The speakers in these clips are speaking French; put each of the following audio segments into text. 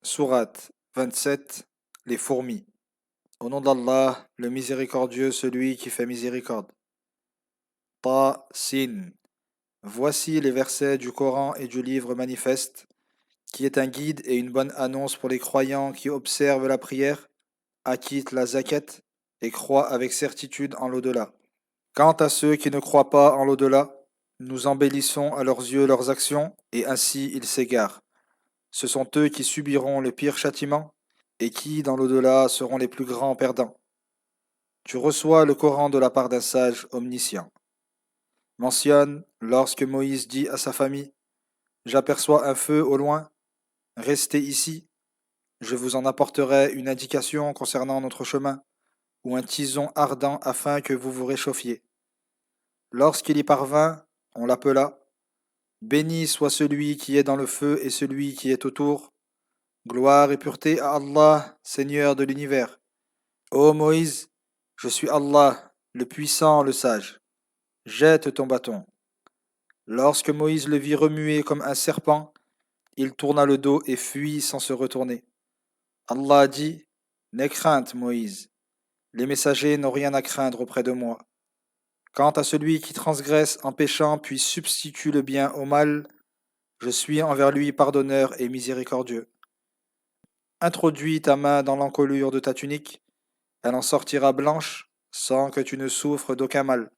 Sourate 27. Les fourmis. Au nom d'Allah, le miséricordieux, celui qui fait miséricorde. Ta, Sin. Voici les versets du Coran et du livre manifeste, qui est un guide et une bonne annonce pour les croyants qui observent la prière, acquittent la zakat et croient avec certitude en l'au-delà. Quant à ceux qui ne croient pas en l'au-delà, nous embellissons à leurs yeux leurs actions et ainsi ils s'égarent. Ce sont eux qui subiront le pire châtiment et qui, dans l'au-delà, seront les plus grands perdants. Tu reçois le Coran de la part d'un sage omniscient. Mentionne, lorsque Moïse dit à sa famille, j'aperçois un feu au loin, restez ici, je vous en apporterai une indication concernant notre chemin, ou un tison ardent afin que vous vous réchauffiez. Lorsqu'il y parvint, on l'appela, béni soit celui qui est dans le feu et celui qui est autour. Gloire et pureté à Allah, Seigneur de l'univers. Ô Moïse, je suis Allah, le puissant, le sage. Jette ton bâton. Lorsque Moïse le vit remuer comme un serpent, il tourna le dos et fuit sans se retourner. Allah dit, n'aie crainte, Moïse. Les messagers n'ont rien à craindre auprès de moi. Quant à celui qui transgresse en péchant puis substitue le bien au mal, je suis envers lui pardonneur et miséricordieux. Introduis ta main dans l'encolure de ta tunique, elle en sortira blanche, sans que tu ne souffres d'aucun mal.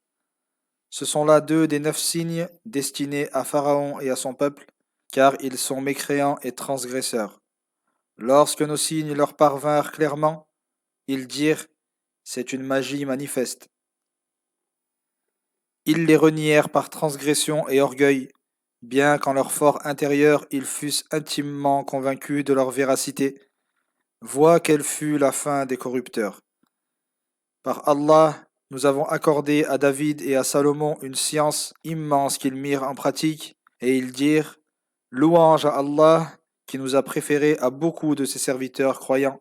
Ce sont là 2 des 9 signes destinés à Pharaon et à son peuple, car ils sont mécréants et transgresseurs. Lorsque nos signes leur parvinrent clairement, ils dirent, c'est une magie manifeste. Ils les renièrent par transgression et orgueil, bien qu'en leur fort intérieur ils fussent intimement convaincus de leur véracité. Vois quelle fut la fin des corrupteurs. Par Allah, nous avons accordé à David et à Salomon une science immense qu'ils mirent en pratique, et ils dirent, louange à Allah qui nous a préférés à beaucoup de ses serviteurs croyants.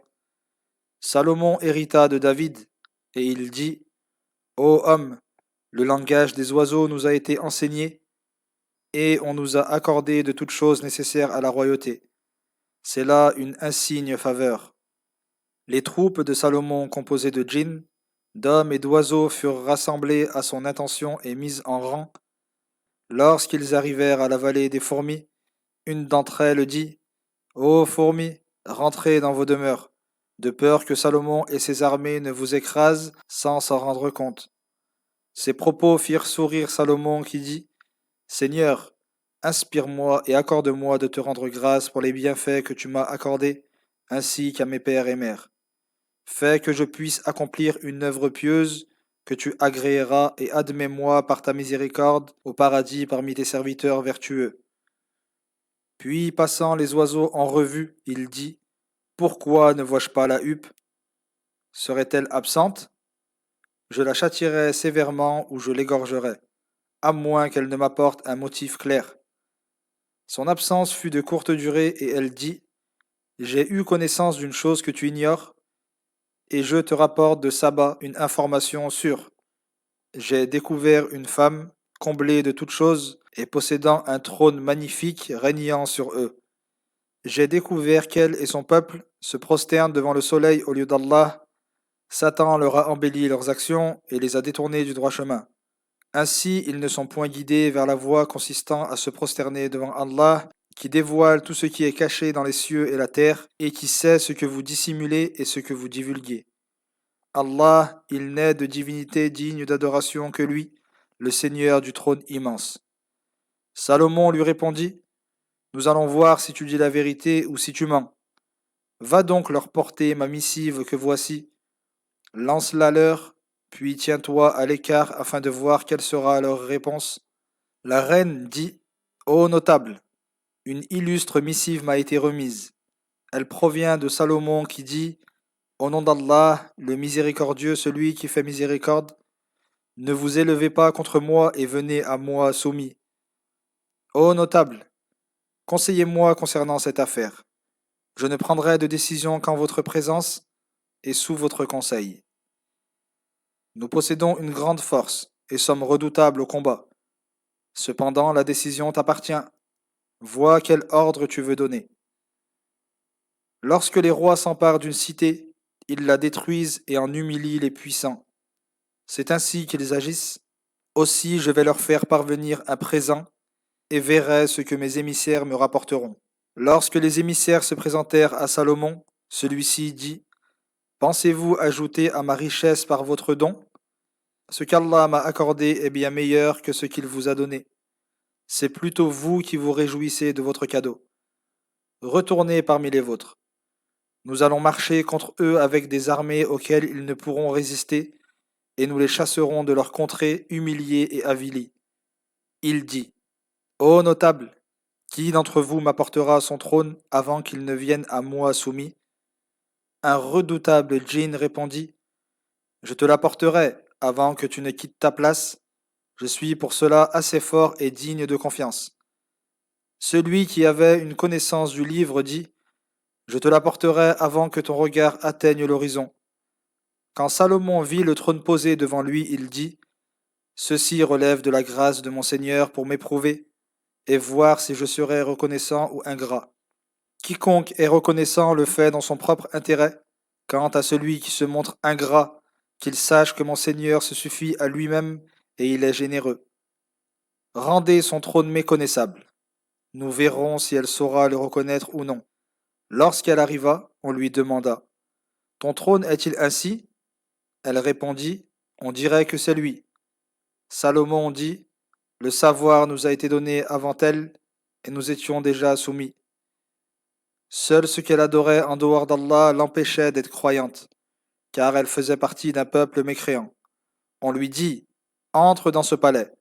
Salomon hérita de David, et il dit, ô homme, le langage des oiseaux nous a été enseigné, et on nous a accordé de toutes choses nécessaires à la royauté. C'est là une insigne faveur. Les troupes de Salomon composées de djinns, d'hommes et d'oiseaux furent rassemblés à son intention et mis en rang. Lorsqu'ils arrivèrent à la vallée des fourmis, une d'entre elles dit, ô fourmis, rentrez dans vos demeures, de peur que Salomon et ses armées ne vous écrasent sans s'en rendre compte. Ces propos firent sourire Salomon qui dit, Seigneur, inspire-moi et accorde-moi de te rendre grâce pour les bienfaits que tu m'as accordés, ainsi qu'à mes pères et mères. Fais que je puisse accomplir une œuvre pieuse que tu agréeras et admets-moi par ta miséricorde au paradis parmi tes serviteurs vertueux. Puis, passant les oiseaux en revue, il dit, pourquoi ne vois-je pas la huppe? Serait-elle absente? Je la châtierai sévèrement ou je l'égorgerai, à moins qu'elle ne m'apporte un motif clair. Son absence fut de courte durée et elle dit, j'ai eu connaissance d'une chose que tu ignores, et je te rapporte de Saba une information sûre. J'ai découvert une femme, comblée de toutes choses, et possédant un trône magnifique régnant sur eux. J'ai découvert qu'elle et son peuple se prosternent devant le soleil au lieu d'Allah. Satan leur a embelli leurs actions et les a détournés du droit chemin. Ainsi, ils ne sont point guidés vers la voie consistant à se prosterner devant Allah, qui dévoile tout ce qui est caché dans les cieux et la terre, et qui sait ce que vous dissimulez et ce que vous divulguez. Allah, il n'est de divinité digne d'adoration que lui, le Seigneur du trône immense. Salomon lui répondit, nous allons voir si tu dis la vérité ou si tu mens. Va donc leur porter ma missive que voici. Lance-la leur, puis tiens-toi à l'écart afin de voir quelle sera leur réponse. La reine dit, ô notable, une illustre missive m'a été remise. Elle provient de Salomon qui dit, au nom d'Allah, le miséricordieux, celui qui fait miséricorde, ne vous élevez pas contre moi et venez à moi soumis. Ô notable, conseillez-moi concernant cette affaire. Je ne prendrai de décision qu'en votre présence et sous votre conseil. Nous possédons une grande force et sommes redoutables au combat. Cependant, la décision t'appartient. Vois quel ordre tu veux donner. Lorsque les rois s'emparent d'une cité, ils la détruisent et en humilient les puissants. C'est ainsi qu'ils agissent. Aussi je vais leur faire parvenir un présent et verrai ce que mes émissaires me rapporteront. Lorsque les émissaires se présentèrent à Salomon, celui-ci dit: Pensez-vous ajouter à ma richesse par votre don? Ce qu'Allah m'a accordé est bien meilleur que ce qu'il vous a donné. C'est plutôt vous qui vous réjouissez de votre cadeau. Retournez parmi les vôtres. Nous allons marcher contre eux avec des armées auxquelles ils ne pourront résister, et nous les chasserons de leur contrée humiliés et avilis. Il dit: Ô notables, qui d'entre vous m'apportera son trône avant qu'il ne vienne à moi soumis? Un redoutable djinn répondit: Je te l'apporterai avant que tu ne quittes ta place. Je suis pour cela assez fort et digne de confiance. Celui qui avait une connaissance du livre dit: Je te l'apporterai avant que ton regard atteigne l'horizon. Quand Salomon vit le trône posé devant lui, il dit: Ceci relève de la grâce de mon Seigneur pour m'éprouver et voir si je serai reconnaissant ou ingrat. Quiconque est reconnaissant le fait dans son propre intérêt. Quant à celui qui se montre ingrat, qu'il sache que mon Seigneur se suffit à lui-même et il est généreux. Rendez son trône méconnaissable. Nous verrons si elle saura le reconnaître ou non. Lorsqu'elle arriva, on lui demanda: Ton trône est-il ainsi? Elle répondit: On dirait que c'est lui. Salomon dit: Le savoir nous a été donné avant elle, et nous étions déjà soumis. Seul ce qu'elle adorait en dehors d'Allah l'empêchait d'être croyante, car elle faisait partie d'un peuple mécréant. On lui dit: Entre dans ce palais.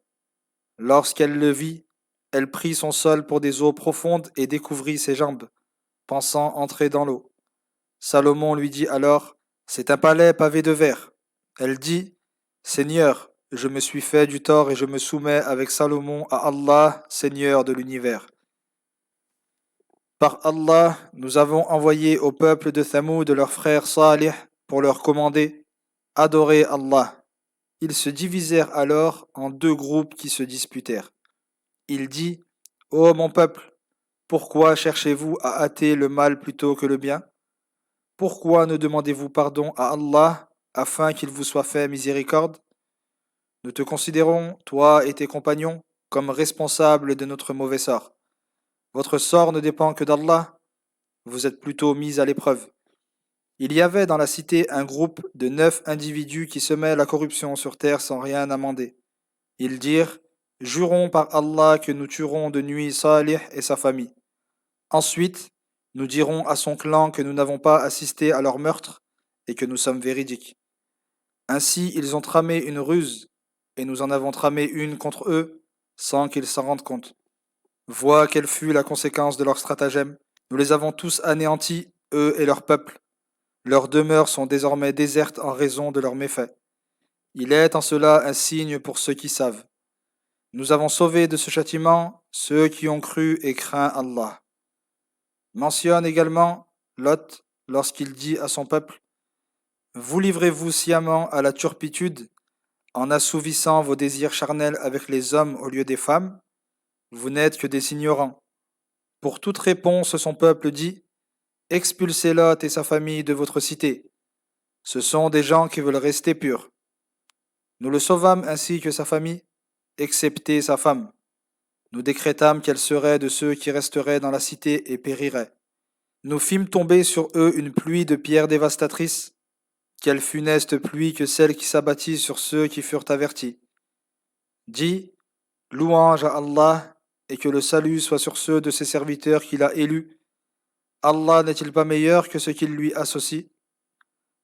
Lorsqu'elle le vit, elle prit son sol pour des eaux profondes et découvrit ses jambes, pensant entrer dans l'eau. Salomon lui dit alors: C'est un palais pavé de verre. Elle dit: Seigneur, je me suis fait du tort et je me soumets avec Salomon à Allah, Seigneur de l'univers. Par Allah, nous avons envoyé au peuple de Thamoud leur frère Salih pour leur commander: Adorez Allah. Ils se divisèrent alors en deux groupes qui se disputèrent. Il dit: Ô mon peuple, pourquoi cherchez-vous à hâter le mal plutôt que le bien? Pourquoi ne demandez-vous pardon à Allah afin qu'il vous soit fait miséricorde? Nous te considérons, toi et tes compagnons, comme responsables de notre mauvais sort. Votre sort ne dépend que d'Allah. Vous êtes plutôt mis à l'épreuve. Il y avait dans la cité un groupe de 9 individus qui semaient la corruption sur terre sans rien amender. Ils dirent: Jurons par Allah que nous tuerons de nuit Salih et sa famille. Ensuite, nous dirons à son clan que nous n'avons pas assisté à leur meurtre et que nous sommes véridiques. Ainsi, ils ont tramé une ruse, et nous en avons tramé une contre eux, sans qu'ils s'en rendent compte. Vois quelle fut la conséquence de leur stratagème. Nous les avons tous anéantis, eux et leur peuple. Leurs demeures sont désormais désertes en raison de leurs méfaits. Il est en cela un signe pour ceux qui savent. Nous avons sauvé de ce châtiment ceux qui ont cru et craint Allah. Mentionne également Lot lorsqu'il dit à son peuple: Vous livrez-vous sciemment à la turpitude en assouvissant vos désirs charnels avec les hommes au lieu des femmes? Vous n'êtes que des ignorants. Pour toute réponse, son peuple dit: Expulsez Lot et sa famille de votre cité. Ce sont des gens qui veulent rester purs. Nous le sauvâmes ainsi que sa famille, excepté sa femme. Nous décrétâmes qu'elle serait de ceux qui resteraient dans la cité et périraient. Nous fîmes tomber sur eux une pluie de pierres dévastatrices. Quelle funeste pluie que celle qui s'abattit sur ceux qui furent avertis. Dis: Louange à Allah, et que le salut soit sur ceux de ses serviteurs qu'il a élus. Allah n'est-il pas meilleur que ce qu'il lui associe?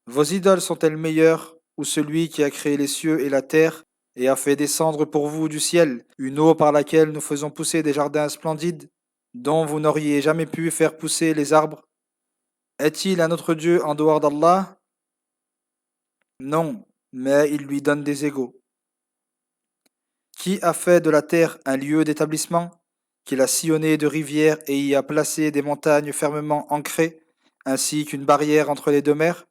Vos idoles sont-elles meilleures, ou celui qui a créé les cieux et la terre, et a fait descendre pour vous du ciel une eau par laquelle nous faisons pousser des jardins splendides, dont vous n'auriez jamais pu faire pousser les arbres? Est-il un autre Dieu en dehors d'Allah? Non, mais il lui donne des égaux. Qui a fait de la terre un lieu d'établissement, qu'il a sillonné de rivières et y a placé des montagnes fermement ancrées, ainsi qu'une barrière entre les deux mers?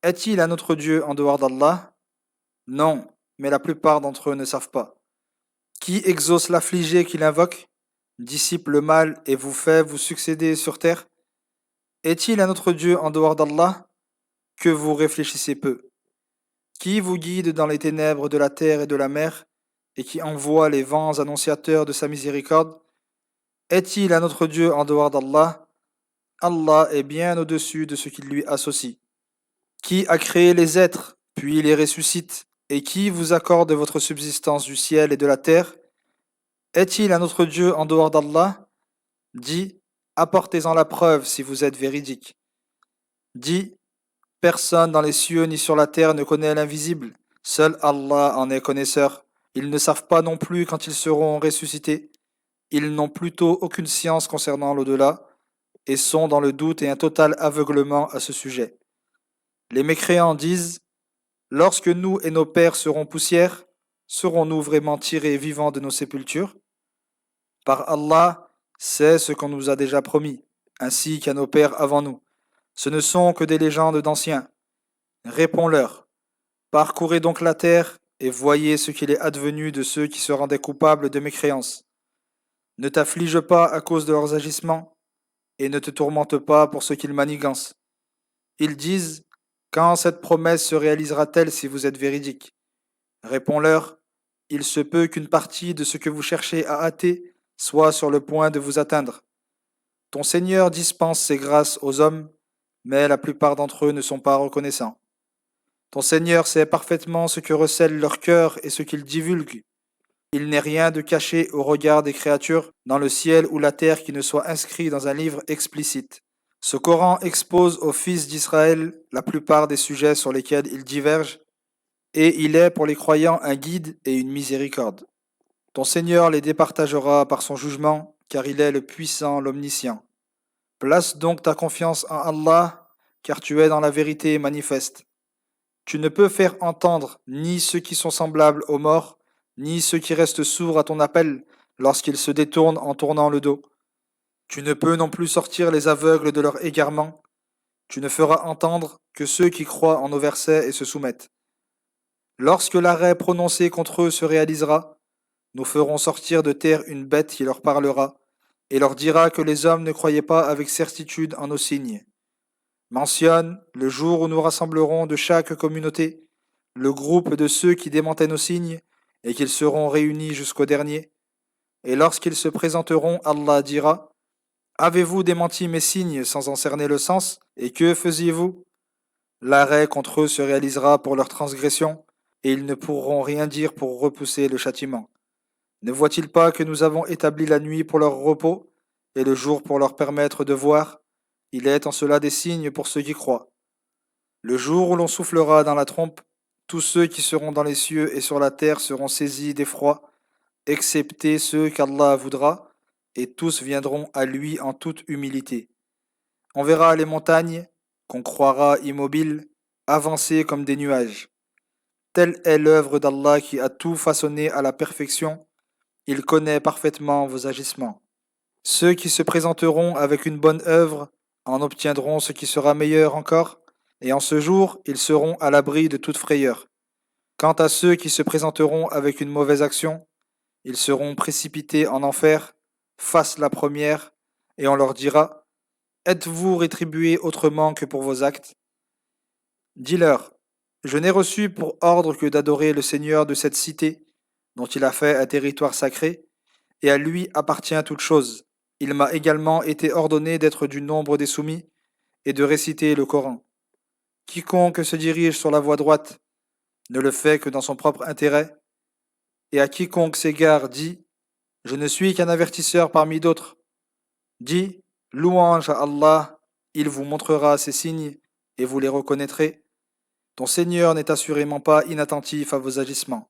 Est-il un autre Dieu en dehors d'Allah? Non, mais la plupart d'entre eux ne savent pas. Qui exauce l'affligé qu'il invoque, dissipe le mal et vous fait vous succéder sur terre? Est-il un autre Dieu en dehors d'Allah? Que vous réfléchissez peu. Qui vous guide dans les ténèbres de la terre et de la mer, et qui envoie les vents annonciateurs de sa miséricorde? Est-il un autre Dieu en dehors d'Allah? Allah est bien au-dessus de ce qu'il lui associe. Qui a créé les êtres, puis les ressuscite, et qui vous accorde votre subsistance du ciel et de la terre? Est-il un autre Dieu en dehors d'Allah? Dis, apportez-en la preuve si vous êtes véridique. Dis, personne dans les cieux ni sur la terre ne connaît l'invisible. Seul Allah en est connaisseur. Ils ne savent pas non plus quand ils seront ressuscités. Ils n'ont plutôt aucune science concernant l'au-delà et sont dans le doute et un total aveuglement à ce sujet. Les mécréants disent, lorsque nous et nos pères serons poussière, serons-nous vraiment tirés vivants de nos sépultures? Par Allah, c'est ce qu'on nous a déjà promis, ainsi qu'à nos pères avant nous. Ce ne sont que des légendes d'anciens. Réponds-leur. Parcourez donc la terre et voyez ce qu'il est advenu de ceux qui se rendaient coupables de mécréance. Ne t'afflige pas à cause de leurs agissements, et ne te tourmente pas pour ce qu'ils manigancent. Ils disent, quand cette promesse se réalisera-t-elle si vous êtes véridique? Réponds-leur, il se peut qu'une partie de ce que vous cherchez à hâter soit sur le point de vous atteindre. Ton Seigneur dispense ses grâces aux hommes, mais la plupart d'entre eux ne sont pas reconnaissants. Ton Seigneur sait parfaitement ce que recèle leur cœur et ce qu'ils divulguent. Il n'est rien de caché au regard des créatures, dans le ciel ou la terre, qui ne soit inscrit dans un livre explicite. Ce Coran expose aux fils d'Israël la plupart des sujets sur lesquels ils divergent, et il est pour les croyants un guide et une miséricorde. Ton Seigneur les départagera par son jugement, car il est le puissant, l'omniscient. Place donc ta confiance en Allah, car tu es dans la vérité manifeste. Tu ne peux faire entendre ni ceux qui sont semblables aux morts, ni ceux qui restent sourds à ton appel lorsqu'ils se détournent en tournant le dos. Tu ne peux non plus sortir les aveugles de leur égarement. Tu ne feras entendre que ceux qui croient en nos versets et se soumettent. Lorsque l'arrêt prononcé contre eux se réalisera, nous ferons sortir de terre une bête qui leur parlera et leur dira que les hommes ne croyaient pas avec certitude en nos signes. Mentionne le jour où nous rassemblerons de chaque communauté le groupe de ceux qui démentaient nos signes et qu'ils seront réunis jusqu'au dernier. Et lorsqu'ils se présenteront, Allah dira, avez-vous démenti mes signes sans en cerner le sens? Et que faisiez-vous? L'arrêt contre eux se réalisera pour leur transgression, et ils ne pourront rien dire pour repousser le châtiment. Ne voient-ils pas que nous avons établi la nuit pour leur repos, et le jour pour leur permettre de voir? Il est en cela des signes pour ceux qui croient. Le jour où l'on soufflera dans la trompe, tous ceux qui seront dans les cieux et sur la terre seront saisis d'effroi, excepté ceux qu'Allah voudra, et tous viendront à lui en toute humilité. On verra les montagnes, qu'on croira immobiles, avancer comme des nuages. Telle est l'œuvre d'Allah qui a tout façonné à la perfection. Il connaît parfaitement vos agissements. Ceux qui se présenteront avec une bonne œuvre en obtiendront ce qui sera meilleur encore, et en ce jour ils seront à l'abri de toute frayeur. Quant à ceux qui se présenteront avec une mauvaise action, ils seront précipités en enfer, face la première, et on leur dira, êtes-vous rétribués autrement que pour vos actes? Dis-leur, je n'ai reçu pour ordre que d'adorer le Seigneur de cette cité, dont il a fait un territoire sacré, et à lui appartient toute chose. Il m'a également été ordonné d'être du nombre des soumis et de réciter le Coran. Quiconque se dirige sur la voie droite ne le fait que dans son propre intérêt, et à quiconque s'égare dit, je ne suis qu'un avertisseur parmi d'autres. Dis, louange à Allah, il vous montrera ses signes et vous les reconnaîtrez. Ton Seigneur n'est assurément pas inattentif à vos agissements.